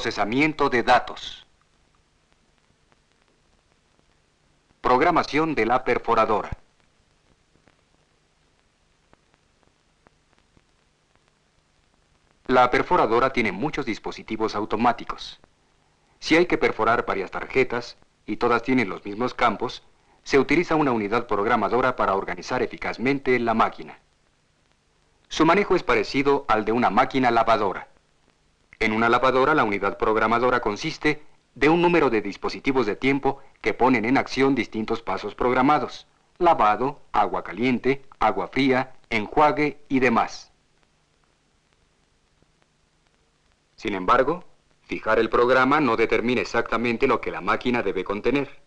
Procesamiento de datos. Programación de la perforadora. La perforadora tiene muchos dispositivos automáticos. Si hay que perforar varias tarjetas, y todas tienen los mismos campos, se utiliza una unidad programadora para organizar eficazmente la máquina. Su manejo es parecido al de una máquina lavadora. En una lavadora, la unidad programadora consiste de un número de dispositivos de tiempo que ponen en acción distintos pasos programados: lavado, agua caliente, agua fría, enjuague y demás. Sin embargo, fijar el programa no determina exactamente lo que la máquina debe contener.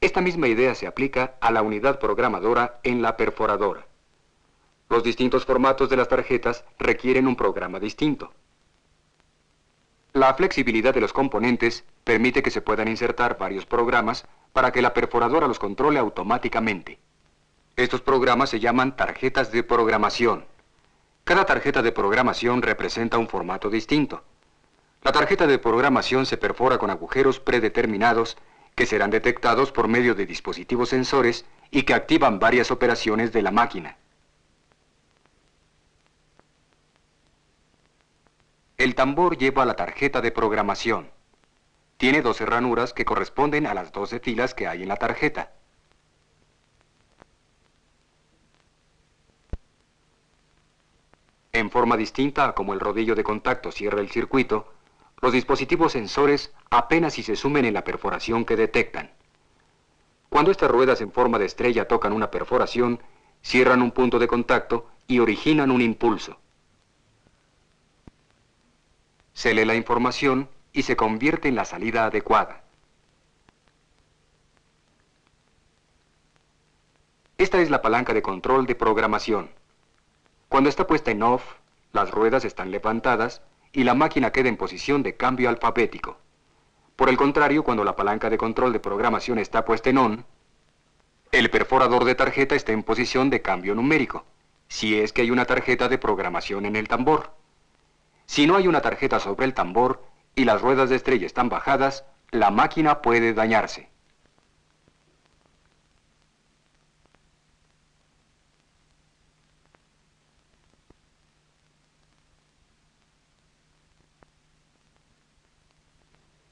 Esta misma idea se aplica a la unidad programadora en la perforadora. Los distintos formatos de las tarjetas requieren un programa distinto. La flexibilidad de los componentes permite que se puedan insertar varios programas para que la perforadora los controle automáticamente. Estos programas se llaman tarjetas de programación. Cada tarjeta de programación representa un formato distinto. La tarjeta de programación se perfora con agujeros predeterminados que serán detectados por medio de dispositivos sensores y que activan varias operaciones de la máquina. El tambor lleva la tarjeta de programación. Tiene 12 ranuras que corresponden a las 12 filas que hay en la tarjeta. En forma distinta a como el rodillo de contacto cierra el circuito, los dispositivos sensores apenas si se sumen en la perforación que detectan. Cuando estas ruedas en forma de estrella tocan una perforación, cierran un punto de contacto y originan un impulso. Se lee la información y se convierte en la salida adecuada. Esta es la palanca de control de programación. Cuando está puesta en off, las ruedas están levantadas y la máquina queda en posición de cambio alfabético. Por el contrario, cuando la palanca de control de programación está puesta en on, el perforador de tarjeta está en posición de cambio numérico, si es que hay una tarjeta de programación en el tambor. Si no hay una tarjeta sobre el tambor y las ruedas de estrella están bajadas, la máquina puede dañarse.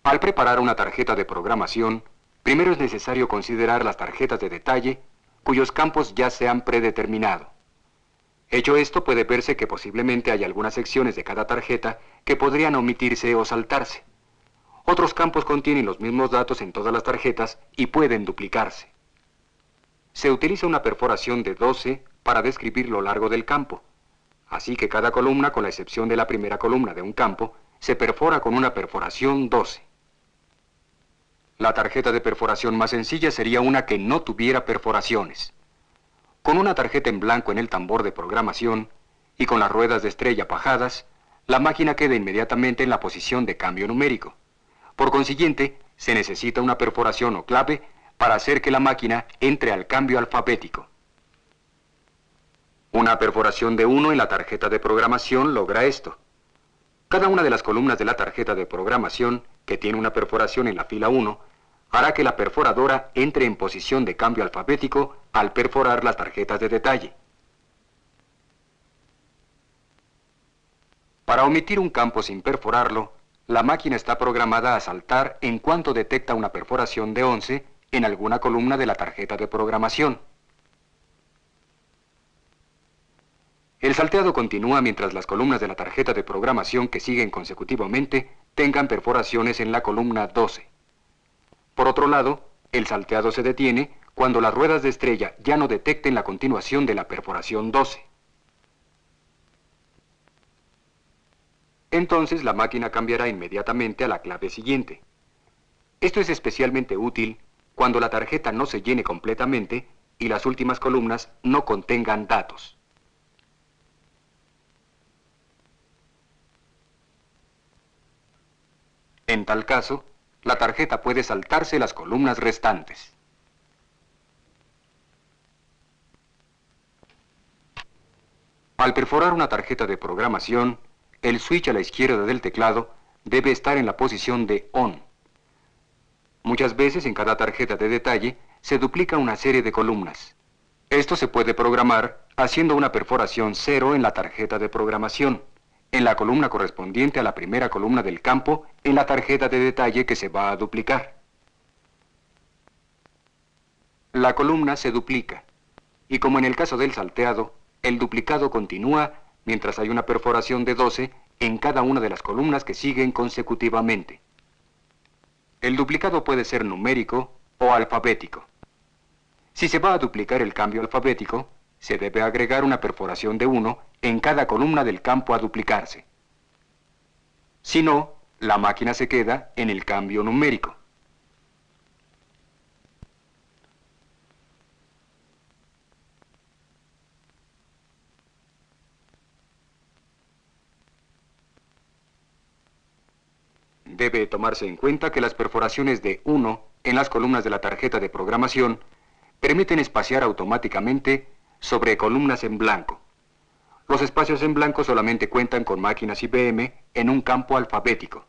Al preparar una tarjeta de programación, primero es necesario considerar las tarjetas de detalle cuyos campos ya se han predeterminado. Hecho esto, puede verse que posiblemente hay algunas secciones de cada tarjeta que podrían omitirse o saltarse. Otros campos contienen los mismos datos en todas las tarjetas y pueden duplicarse. Se utiliza una perforación de 12 para describir lo largo del campo. Así que cada columna, con la excepción de la primera columna de un campo, se perfora con una perforación 12. La tarjeta de perforación más sencilla sería una que no tuviera perforaciones. Con una tarjeta en blanco en el tambor de programación y con las ruedas de estrella bajadas, la máquina queda inmediatamente en la posición de cambio numérico. Por consiguiente, se necesita una perforación o clave para hacer que la máquina entre al cambio alfabético. Una perforación de 1 en la tarjeta de programación logra esto. Cada una de las columnas de la tarjeta de programación, que tiene una perforación en la fila 1, hará que la perforadora entre en posición de cambio alfabético al perforar las tarjetas de detalle. Para omitir un campo sin perforarlo, la máquina está programada a saltar en cuanto detecta una perforación de 11 en alguna columna de la tarjeta de programación. El salteado continúa mientras las columnas de la tarjeta de programación que siguen consecutivamente tengan perforaciones en la columna 12. Por otro lado, el salteado se detiene cuando las ruedas de estrella ya no detecten la continuación de la perforación 12. Entonces la máquina cambiará inmediatamente a la clave siguiente. Esto es especialmente útil cuando la tarjeta no se llene completamente y las últimas columnas no contengan datos. En tal caso, la tarjeta puede saltarse las columnas restantes. Al perforar una tarjeta de programación, el switch a la izquierda del teclado debe estar en la posición de ON. Muchas veces en cada tarjeta de detalle se duplica una serie de columnas. Esto se puede programar haciendo una perforación 0 en la tarjeta de programación, en la columna correspondiente a la primera columna del campo en la tarjeta de detalle que se va a duplicar. La columna se duplica, y como en el caso del salteado, el duplicado continúa mientras hay una perforación de 12 en cada una de las columnas que siguen consecutivamente. El duplicado puede ser numérico o alfabético. Si se va a duplicar el cambio alfabético, se debe agregar una perforación de 1 en cada columna del campo a duplicarse. Si no, la máquina se queda en el cambio numérico. Debe tomarse en cuenta que las perforaciones de 1 en las columnas de la tarjeta de programación permiten espaciar automáticamente sobre columnas en blanco. Los espacios en blanco solamente cuentan con máquinas IBM en un campo alfabético.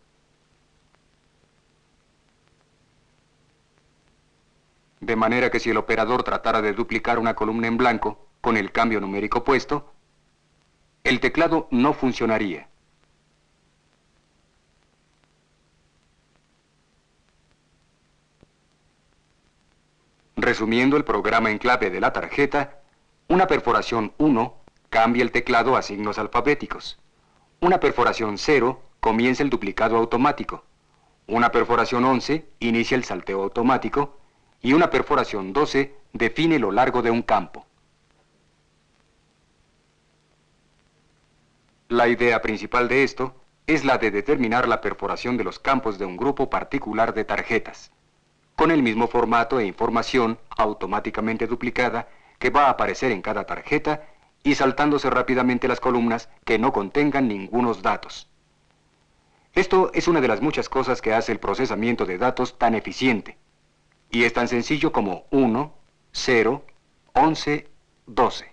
De manera que si el operador tratara de duplicar una columna en blanco con el cambio numérico puesto, el teclado no funcionaría. Resumiendo el programa en clave de la tarjeta, una perforación 1 cambia el teclado a signos alfabéticos. Una perforación 0 comienza el duplicado automático. Una perforación 11 inicia el salteo automático y una perforación 12 define lo largo de un campo. La idea principal de esto es la de determinar la perforación de los campos de un grupo particular de tarjetas, con el mismo formato e información automáticamente duplicada que va a aparecer en cada tarjeta y saltándose rápidamente las columnas que no contengan ningunos datos. Esto es una de las muchas cosas que hace el procesamiento de datos tan eficiente, y es tan sencillo como 1, 0, 11, 12.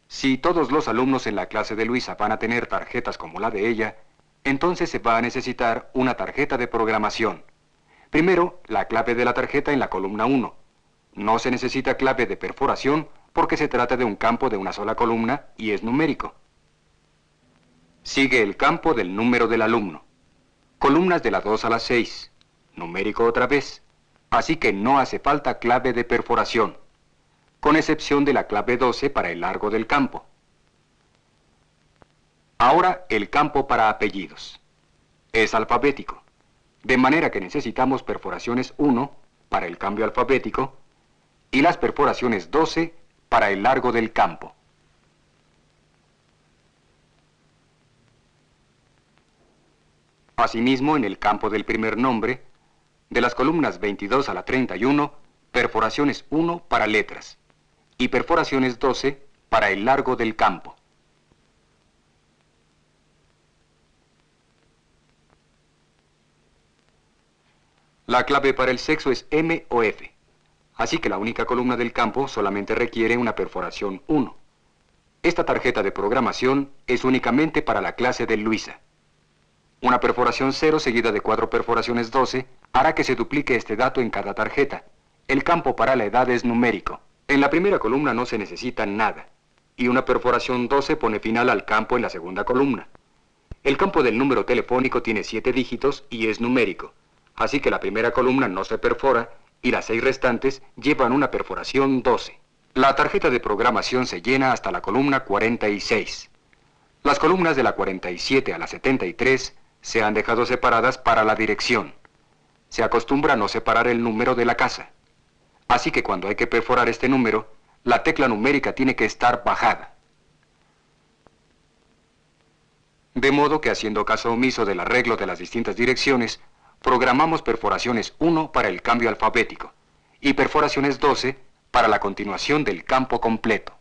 Si todos los alumnos en la clase de Luisa van a tener tarjetas como la de ella, entonces se va a necesitar una tarjeta de programación. Primero, la clave de la tarjeta en la columna 1. No se necesita clave de perforación porque se trata de un campo de una sola columna y es numérico. Sigue el campo del número del alumno. Columnas de la 2 a la 6. Numérico otra vez. Así que no hace falta clave de perforación, con excepción de la clave 12 para el largo del campo. Ahora el campo para apellidos. Es alfabético, de manera que necesitamos perforaciones 1 para el cambio alfabético y las perforaciones 12 para el largo del campo. Asimismo, en el campo del primer nombre, de las columnas 22 a la 31, perforaciones 1 para letras y perforaciones 12 para el largo del campo. La clave para el sexo es M o F, así que la única columna del campo solamente requiere una perforación 1. Esta tarjeta de programación es únicamente para la clase de Luisa. Una perforación 0 seguida de 4 perforaciones 12 hará que se duplique este dato en cada tarjeta. El campo para la edad es numérico. En la primera columna no se necesita nada, y una perforación 12 pone final al campo en la segunda columna. El campo del número telefónico tiene 7 dígitos y es numérico, así que la primera columna no se perfora y las 6 restantes llevan una perforación 12. La tarjeta de programación se llena hasta la columna 46. Las columnas de la 47 a la 73 se han dejado separadas para la dirección. Se acostumbra a no separar el número de la casa. Así que cuando hay que perforar este número, la tecla numérica tiene que estar bajada. De modo que haciendo caso omiso del arreglo de las distintas direcciones, programamos perforaciones 1 para el cambio alfabético y perforaciones 12 para la continuación del campo completo.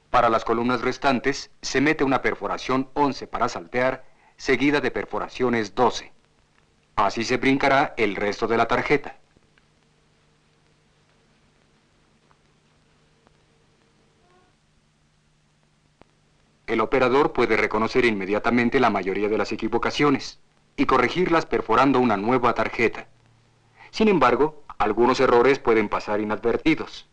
Para las columnas restantes, se mete una perforación 11 para saltear, seguida de perforaciones 12. Así se brincará el resto de la tarjeta. El operador puede reconocer inmediatamente la mayoría de las equivocaciones y corregirlas perforando una nueva tarjeta. Sin embargo, algunos errores pueden pasar inadvertidos.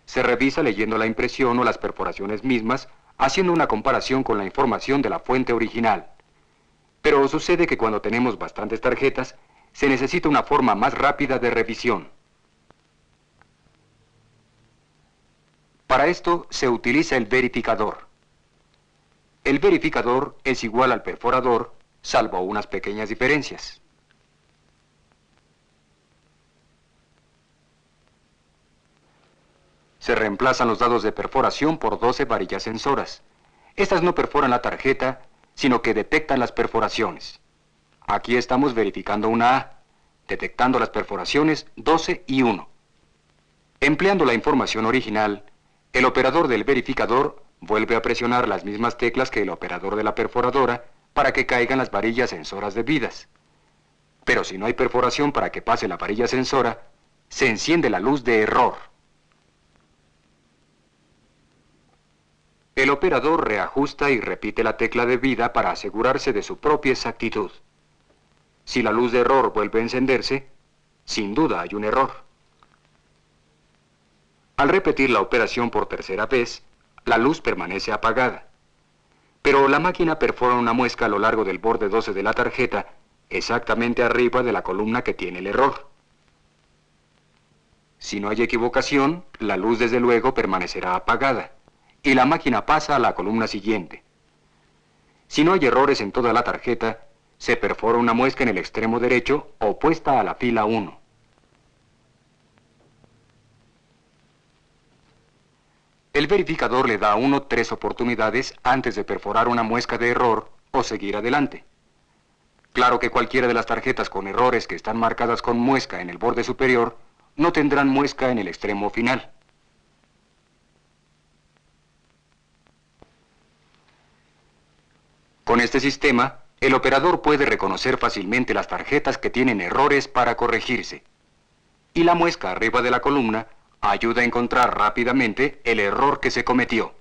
Se revisa leyendo la impresión o las perforaciones mismas, haciendo una comparación con la información de la fuente original. Pero sucede que cuando tenemos bastantes tarjetas, se necesita una forma más rápida de revisión. Para esto se utiliza el verificador. El verificador es igual al perforador, salvo unas pequeñas diferencias. Se reemplazan los dados de perforación por 12 varillas sensoras. Estas no perforan la tarjeta, sino que detectan las perforaciones. Aquí estamos verificando una A, detectando las perforaciones 12 y 1. Empleando la información original, el operador del verificador vuelve a presionar las mismas teclas que el operador de la perforadora para que caigan las varillas sensoras debidas. Pero si no hay perforación para que pase la varilla sensora, se enciende la luz de error. El operador reajusta y repite la tecla debida para asegurarse de su propia exactitud. Si la luz de error vuelve a encenderse, sin duda hay un error. Al repetir la operación por tercera vez, la luz permanece apagada. Pero la máquina perfora una muesca a lo largo del borde 12 de la tarjeta, exactamente arriba de la columna que tiene el error. Si no hay equivocación, la luz desde luego permanecerá apagada, y la máquina pasa a la columna siguiente. Si no hay errores en toda la tarjeta, se perfora una muesca en el extremo derecho opuesta a la fila 1. El verificador le da a uno 3 oportunidades antes de perforar una muesca de error o seguir adelante. Claro que cualquiera de las tarjetas con errores que están marcadas con muesca en el borde superior no tendrán muesca en el extremo final. Con este sistema, el operador puede reconocer fácilmente las tarjetas que tienen errores para corregirse. Y la muesca arriba de la columna ayuda a encontrar rápidamente el error que se cometió.